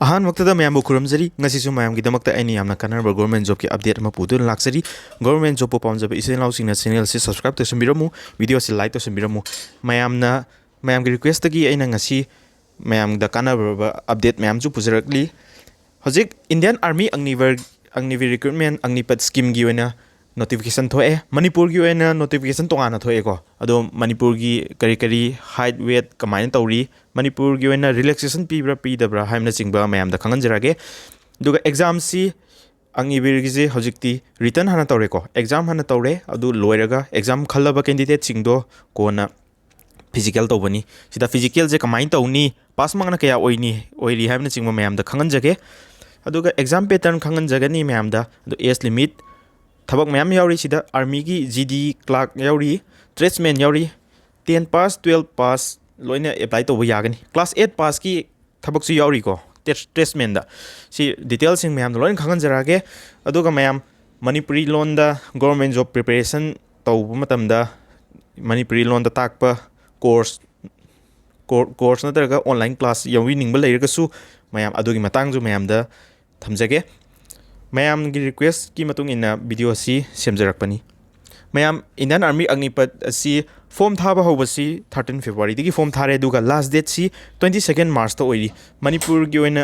Ahan waktada mayam bukuramjari ngasisu mayam gidamakta aini yamna kanarba government job ki update ama pudun laksari government job pamjaba isen lausingna channel se subscribe to sambiramu video se like to sambiramu mayam gi request gi aina ngasi mayam da kanarba update mayam ju pujarakli hojik Indian Army Agniveer Recruitment Agnipath scheme gi wena notification thoe Manipur gi wena notification tongana thoe ko ado Manipur gi kari height weight kamaina tawri Manipur gi wena relaxation pibra pidabra haimna chingba mayam da khangan jarage duga exam si Agniveer gi je hojikti return hana tawre ko exam hana tawre adu loiraga exam khallaba candidate chingdo kona physical tawbani sida physical je kamaina tawni pass mangna kaya oiri haimna chingba mayam da khangan jage aduga exam pattern khangan jagani mayam da adu age limit Thabak mayam yauri sida army gi GD clerk yauri tradesman yauri 10 pass 12 pass loina apply to yagani class 8 pass ki thabak su yauri ko tradesman da si details sing mayam loin khangan jarage aduga mayam Manipuri loan da government job preparation tawbu matam da Manipuri loan da takpa course natraga online class yawi ningba leiraga su mayam adugi matang ju mayam da thamjage Mayam gi request ki matung ina video si semjarakpani Mayam Indian Army Agnipath si form thaba hobasi 13 February digi form thare duga last date si 22nd March to oiri Manipur gi oina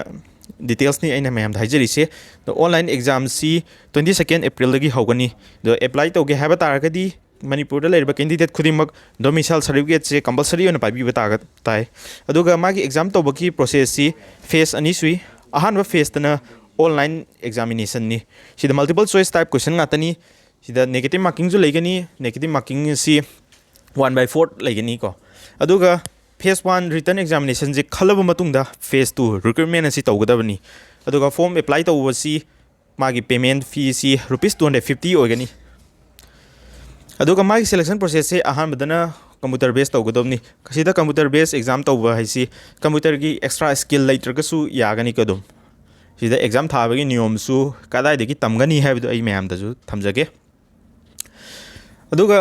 details ni aina mayam dhaijari se the online exam si 22nd April dagi hogani the apply to ge haba taragadi Manipur da lerba candidate khudimak domicile certificate se compulsory ona pabi bataga tai aduga magi exam to baki process si phase ani sui ahanba phase tana online examination ni sida multiple choice type question ngatani sida negative marking ju legani negative marking si 1/4 legani ko aduga phase 1 written examination je khalaba matungda phase 2 recruitment si tawgadabani aduga form apply tawasi magi payment fee si rupees 250 oigani aduga magi selection process se ahan badana computer based tawgadabni sida computer based exam tawba haisi computer gi extra skill later su yagani kadum sida exam thabagi niyom su kadai degi tamgani haibidu ai mayam da ju thamjage aduga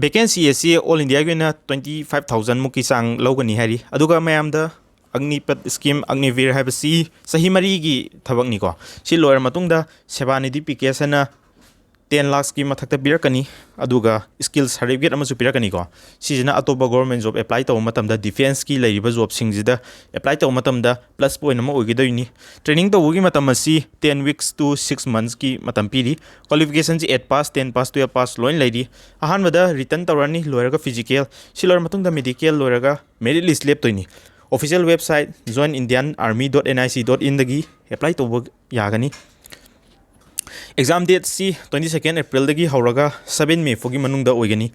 vacancy esi all india gi na 25000 muki sang logani hari aduga mayam da Agnipath scheme Agniveer habasi sahi mari gi thabak ni ko si loyer matung da sebanidi application na 10 lakh ki mathakta birakani aduga skill certificate ama su pirakani ko sijina atoba government job apply taw matam da defense ki leiriba job singjida apply taw matam da plus point ama ogidoini training taw gi matam asi 10 weeks to 6 months ki matam piri qualification ji 8 pass 10 pass 12 pass loin leiri ahan bada return tawrani loiraga physical silor matung da medical loiraga merit list lep toini official website joinindianarmy.nic.in dagi apply taw yagani exam date si 22nd April dagi hauraga 7 May fogi manungda oigani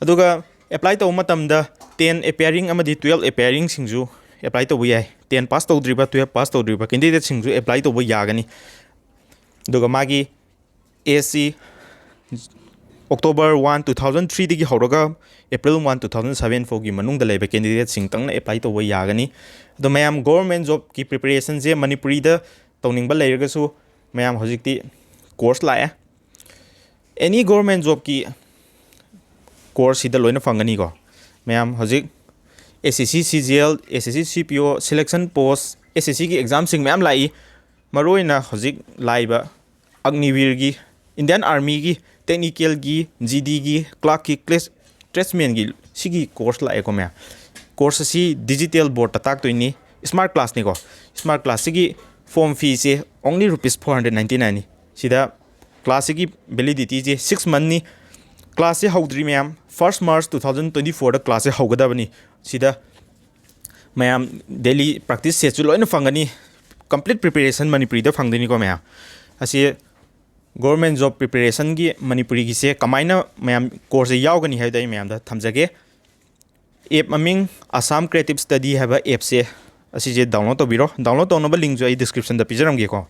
aduga apply taw matam da 10 appearing amadi 12 appearing singju apply taw yai 10 pass taw driba 12 pass taw driba candidate singju apply taw yagani aduga magi AC October 1 2003 dagi hauraga April 1 2007 fogi manungda leba candidate sing tangna apply taw yagani ado mayam government job ki preparation je Manipuri da tawningba leiraga su mayam hojikti course la any government job ki course ida loina fangani ko mayam hojik SSC CGL SSC CPO selection post SSC ki exam sing mayam lai maroina hojik laiba Agniveer gi Indian Army gi technical gi GD gi clerk ki tradesman gi sigi course la ko mayam course si digital board attack to ni smart class ni ko smart class sigi form fee se only rupees 499 ni sida class ki validity je 6 month ni class se haudri mayam 1st March 2024 da class se haugadabani sida mayam daily practice set ju loina fangani complete preparation Manipuri da fangdini ko mayam asi government job preparation gi Manipuri gi se kamaina mayam course yaugani haidai mayam da thamjage app maming ASSAM creative study have app se asi je download to biro download to no ba link jo ai description da pijaram ge ko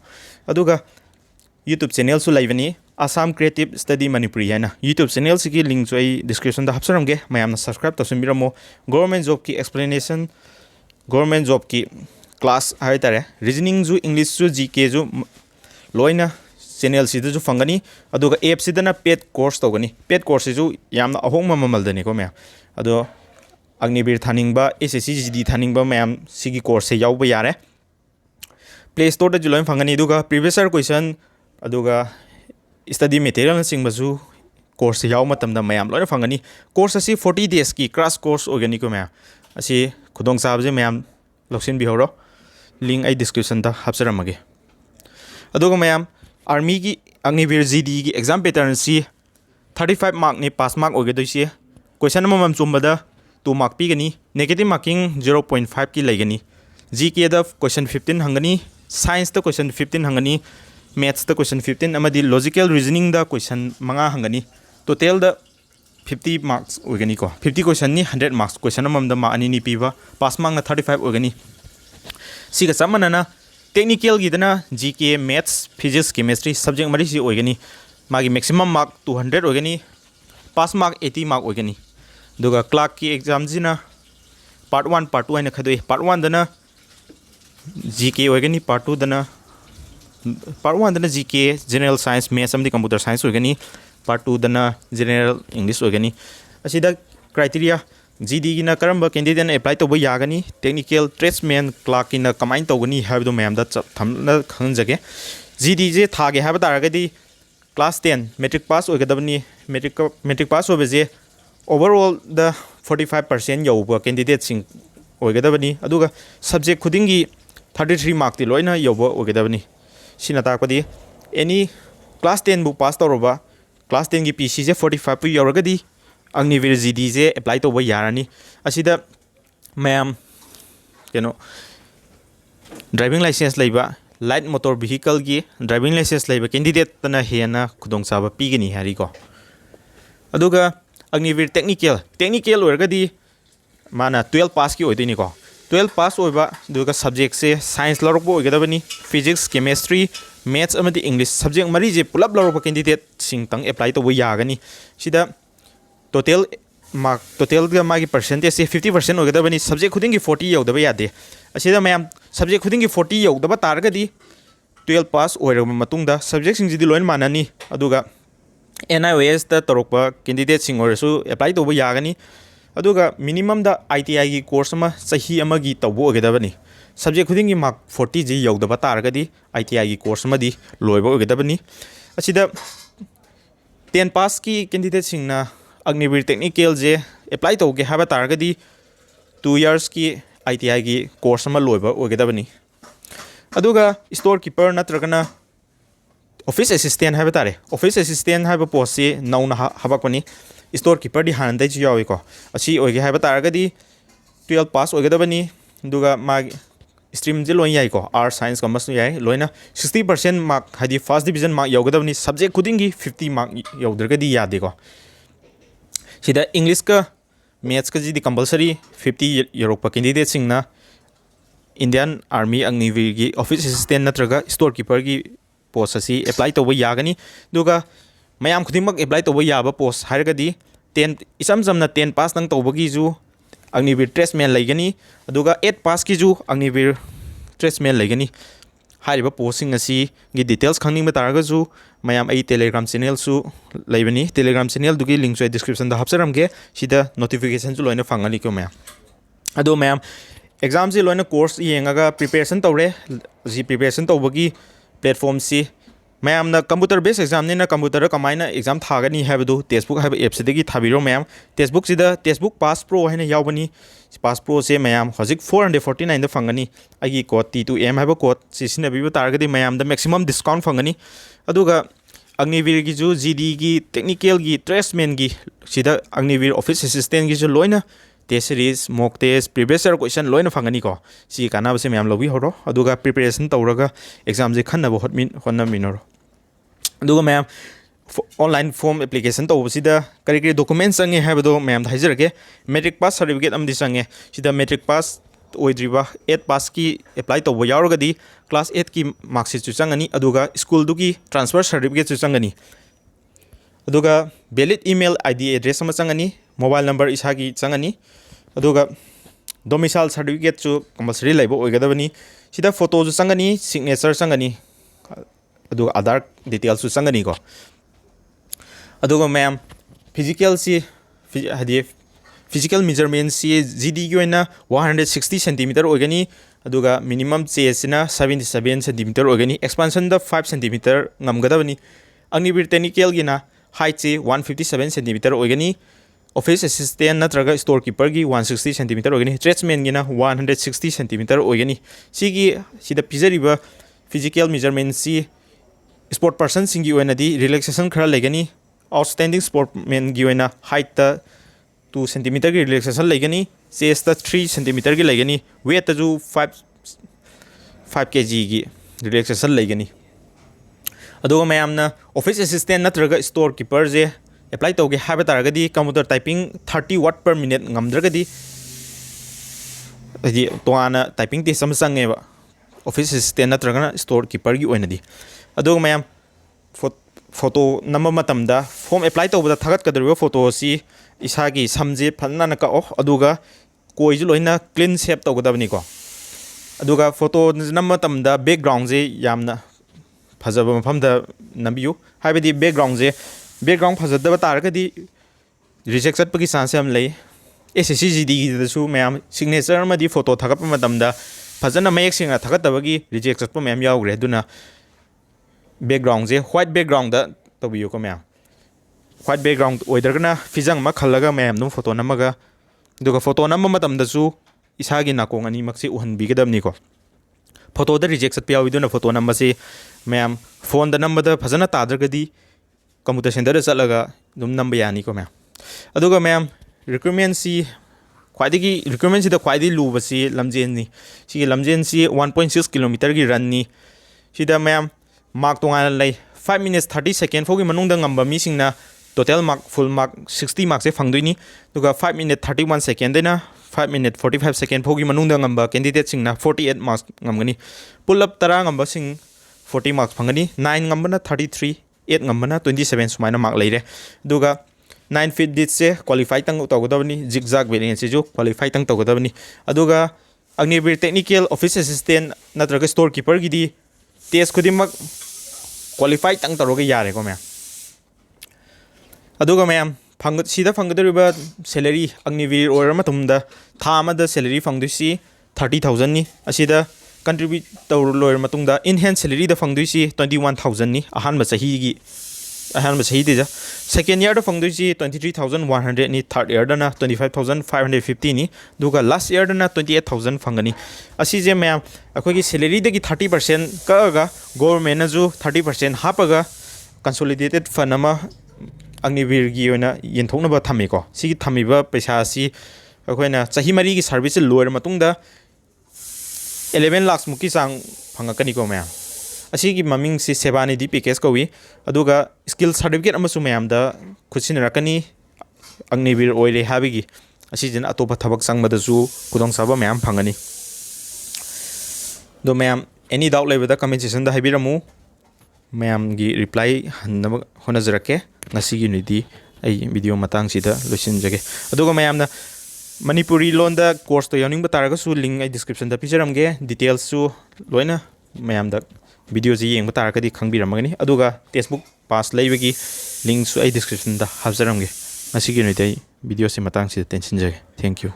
aduga YouTube channel su laivani ASSAM creative study Manipuri yana YouTube channel sigi link jo ai description da hapsaram ge mayam na subscribe to simbiramo government job ki explanation government job ki class hai tare reasoning ju English ju GK ju loina channel si ju fangani aduga app si dana paid course to gani paid course ju yamna ahong mamal dani ko mayam ado Agniveer thaningba SSC GD thaningba mayam sigi course se yauba yare play store दा लोइन फंगनी दुगा previous year question अदुगा study material सिंगबसु course याव मतमदा ma'am लोइन फंगनी कोर्स असी 40 days की क्रैश कोर्स ओर्गेनी को मैम असी खुदोंग साबजे मैम लौसिन बिहरो लिंक आई डिस्क्रिप्शन दा हापसरमगे अदुगा मैम आर्मी की अग्निवीर जीडी की एग्जाम पैटर्न सी 35 मार्क ने पास मार्क ओगेदोइसे क्वेश्चन मम चुम्बदा 2 मार्क पीगनी नेगेटिव मार्किंग 0.5 की लेगनी जीके दा क्वेश्चन 15 हंगनी साइंस दा क्वेश्चन 15 हंगनी मैथ्स दा क्वेश्चन 15 अमदी लॉजिकल रीजनिंग दा क्वेश्चन मंगा हंगनी टोटल दा 50 मार्क्स ओगेनी को 50 क्वेश्चन नि 100 मार्क्स क्वेश्चन मम दा मार्क अनि नि पीबा पास मार्क ना 35 ओगेनी सिगा समनना टेक्निकल गिदना GK maths physics chemistry subject मरी सी ओगेनी मागी मैक्सिमम मार्क 200 ओगेनी पास मार्क 80 मार्क ओगेनी दुगा क्लर्क की एग्जाम जिना पार्ट 1 पार्ट 2 आइना खदोय पार्ट 1 दना जीके ओगेनी पार्ट 2 दना जीके जनरल साइंस मैथ्स अमदी कंप्यूटर साइंस ओगेनी पार्ट 2 दना जनरल इंग्लिश ओगेनी असिदा क्राइटेरिया जीडी की करम कैंडिडेट ने एप्लाई तब यागनी टेक्निकल ट्रेड्समैन क्लर्क की कमाइन तौगनी है मैम खंजगे जीडी जे थागे है तारगदी क्लास 10 मेट्रिक पास होगदबनी मेट्रिक पास होबजे ओवरऑल द 45% यौब कैंडिडेट सिंग होगदबनी अदुगा सब्जेक्ट खुदिंगी 33 मार्क ती लोइना यौब होगदबनी सिना ताकदी एनी क्लास 10 बुक पास तौरबा क्लास 10 की पीसी जे 45 पु यौरगदी अग्निवीर जीडी जे एप्लाई तब यारानी असिदा मैम केनो ड्राइविंग लाइसेंस लेबा लाइट मोटर व्हीकल की ड्राइविंग लाइसेंस लेबा कैंडिडेट तना हेना खुदोंसाबा पीगनी हारिको अदुगा अग्निवीर टेक्निकल ओरगदी माना 12 पास की ओइदिनीको 12 पास ओइबा दुगा सब्जेक्ट से साइंस लौरबो ओइगदबनी फिजिक्स केमिस्ट्री मैथ्स अमदी इंग्लिश सब्जेक्ट मरी जे पुलब लौरबा कैंडिडेट सिंग तंग एप्लाई तब यागनी सिदा टोटल मार्क टोटल मागी परसेंटेज से 50% होगदबनी सब्जेक्ट खुदिंगी 40 यौदब यादे असिदा मैम सब्जेक्ट खुदिंगी 40 यौदब तारगदी 12 पास ओइरब मतुंगदा सब्जेक्ट सिंगजिदी लोइन माननी अदुगा NIOS दा तरोकपा कैंडिडेट सिंग ओरसु एप्लाई तब यागनी अदुगा मिनिमम दा ITI की कोर्स अमा सही अमगी तब ओगदबनी सब्जेक्ट खुदिंगी मार्क 40 जी यौदब तारगदी ITI की कोर्स अमदी लोइब ओगदबनी असिदा 10 पास की कैंडिडेट सिंगना अग्निवीर टेक्निकल जे एप्लाई तौगे है तारगदी 2 years की ITI की कोर्स लोब होगदबनी अदुगा स्टोर कीपर नत्रगना ऑफिस असिस्टेंट है तारे ऑफिस असिस्टेंट है पोस्ट से नौना हबकनी स्टोर कीपर दी हानदे यावेको असी होगे है तारगदी 12 पास होगदबनी दुगा माग स्ट्रीम जे लोइन याइको आर्ट साइंस कॉमर्स याइ लोइना 60% मार्क हादि फर्स्ट डिवीजन मार्क यौगदबनी सब्जेक्ट खुदिंगी 50 मार्क यौद्रगदी यादेको सिदा इंग्लिश का मैथ्स का जी कंपलसरी 50 यूरोप कैंडिडेट सिंगना इंडियन आर्मी अग्निवीर की ऑफिस असिस्टेंट नत्रगा स्टोर कीपर की पोस्ट असी एप्लाई तब यागनी दुगा मैम खुदिमक एप्लाई तब याबा पोस्ट हारगदी 10 इसम समना 10 पास नंग तौबगी जु अग्निवीर ट्रेड्समैन लेगनी अदुगा 8 पास की जु अग्निवीर ट्रेड्समैन लेगनी हारिबा पोस्टिंग असी की डिटेल्स खंगनिंग तारगजु मैम आई टेलीग्राम चैनल सु लेबनी टेलीग्राम चैनल दुगी लिंक सु डिस्क्रिप्शन दा हापसरमगे सिदा नोटिफिकेशन सु लोइना फंगनी को मैम अदो मैम एग्जाम से लोइना कोर्स येंगागा प्रिपरेशन तौरे जी प्रिपरेशन तौबगी प्लेटफॉर्म सी मैम ना कंप्यूटर बेस एग्जाम ने कंप्यूटर कमायना एग्जाम थागनी हैबदु टेस्टबुक हैब एप से थाबिरो मैम टेस्टबुक सिदा टेस्टबुक पास प्रो है यावनी पास प्रो से मैम हजिक 449 फंगनी आई कोड T2M है कोड सिसिनबी तारगदी मैम द मैक्सिमम डिस्काउंट फंगनी अदुगा अग्निवीर की जो जीडी की टेक्निकल की ट्रेड्समैन की सिदा अग्निवीर ऑफिस असिस्टेंट की जो लोइना test series mock test previous year question लोइना फंगनी को सी काना बसे मैम लबी होरो अदुगा प्रिपरेशन तौरगा एग्जाम जे खन्नबो होनमिनरो अदुगा मैम ऑनलाइन फॉर्म एप्लीकेशन तौबसिदा करी डॉक्यूमेंट संगे हैबदो मैम हाइजरगे मैट्रिक पास सर्टिफिकेट अमदी संगे सिदा मैट्रिक पास ओइद्रिबा 8 पास की एप्लाई तौब यावरगदी क्लास 8 की मार्कशीट चु चंगनी अदुगा स्कूल दुगी ट्रांसफर सर्टिफिकेट चु चंगनी अदुगा वैलिड ईमेल ID एड्रेस अमा चंगनी मोबाइल नंबर इसा की चंगनी अदुगा डोमिसाइल सर्टिफिकेट चु कंपलसरी लेबो ओइगदबनी सिदा फोटो चु चंगनी सिग्नेचर चंगनी अदुगा आधार डिटेल्स चु चंगनी को अदुगा मैम फिजिकल सी हदी physical measurement si GD gi oina 160 cm oigani aduga minimum chest na 77 cm oigani expansion da 5 cm ngamgadabani Agniveer technical gi na height si 157 cm oigani office assistant natraga storekeeper gi 160 cm oigani tradesman gi na 160 cm oigani sigi sida pizariba physical measurement si sport person singi oina di relaxation khara legani outstanding sportman gi oina height ta 2 cm की relaxation लगनी chest 3 cm की लगनी weight जो 5 kg की relaxation लगनी अदुगा मैमना office assistant नत्रगा store keeper जे apply तौगे हाबे तारगदी computer typing 30 watt per minute ngamद्रगदी अदि तोआना typing ते समसंगेबा office assistant नत्रगा store keeper की ओइनदी अदुगा मैम फोटो नंबर मतमदा फॉर्म अप्लाई तौबदा थागत कदरबा फोटो सी इसागी समजे फन्ना न काओ अदुगा कोइजु लोइना क्लीन शेप तौगदबनी को अदुगा फोटो नंबर मतमदा बैकग्राउंड जे यामना फजबा मफमदा नबियु हाइबदी बैकग्राउंड फजदबा तारगदी रिजेक्ट चटपगी चांस हम लई SSC GD दसु मैम सिग्नेचर मदी फोटो थागत मतमदा फजना मयक सिंगा थागतबगी रिजेक्ट चटप मैम यावग्रे दुना बैकग्राउंड जे व्हाइट बैकग्राउंड दा तबियो को मैम व्हाइट बैकग्राउंड ओइदरगना फिजंग मा खल्लगा मैम नु फोटो नमगा दुगा फोटो नम मतम दसु इसागी नाकोंग अनि मक्से उहन बिगदबनी को फोटो द रिजेक्ट सत पियाव इदुना फोटो नंबर से मैम फोन द नंबर द फजना तादरगदी कंप्यूटर सेंटर द चलगा दुम नंबर यानी को मैम अदुगा मैम रिक्रूटमेंट सी ख्वाइदगी रिक्रूटमेंट सी द ख्वाइदि लुबसी लमजेन नि सी लमजेन सी 1.6 किलोमीटर की रन नि सीदा मैम मार्क तोंगान लई 5 minutes 30 seconds फोगी मनुंग ngamba mi singna total mark full mark 60 mark se phangdoini duga 5 minutes 31 second dena 5 minutes 45 second फोगी मनुंग ngamba candidate singna 48 marks ngamgani pull up tara ngamba sing 40 marks phangani 9 ngamba na 33 8 ngamba na 27 sumaina mark leire duga 9 feet dit se qualify tang tawgodabani zigzag variant se jo qualify tang tawgodabani aduga Agniveer technical office assistant natraga storekeeper gidi test खुदिमक qualify तंग तरोगे यारे को ma'am अदुगा ma'am फंग सीधा फंगदरिबा salary Agniveer और मतुमदा था अमदा salary फंगदुसी 30,000 नि असिदा कंट्रीब्यूट तौर लोयर मतुंगदा इन हैंड सैलरी द फंगदुसी 21,000 नि अहानबा सही देजा सेकेंड ईयर द फंगदुसी 23,100 नि थर्ड ईयर दना 25,550 नि दुगा लास्ट ईयर दना 28,000 फंगनी असी जे मैम अखोगी सैलरी दगी 30% कगा गवर्नमेंट जो 30% हापगा कंसोलिडेटेड फंड अमा Agniveer gi oina yenthoknaba thamiko sigi thamiba paisa si akoina chahi mari gi service lower matungda 11 lakhs muki sang phangakani ko ma'am asigi maming si sebani di package ko wi aduga skill certificate amasu ma'am da khusin rakani Agniveer oile habigi asijin atopa thabak sangmada ju kudong saba ma'am phangani do ma'am any doubt lebada comment section da habiramu ma'am की reply हन्नब होनजरके नसीगी निदी आई video मतंग सिदा लोसिनजगे अदुगा मैम मणिपुरी लोन द कोर्स तो यानिंग बतारगसु लिंक आई डिस्क्रिप्शन द पिजरमगे डिटेल्स सु लोइना मैम द वीडियो जी येंग बतारगदी खंगबिरमगनी अदुगा टेक्स्टबुक पास लेबगी लिंक सु आई डिस्क्रिप्शन द हाबजरमगे नसीगी निदी वीडियो से मतंग सिदा टेंशन जगे थैंक यू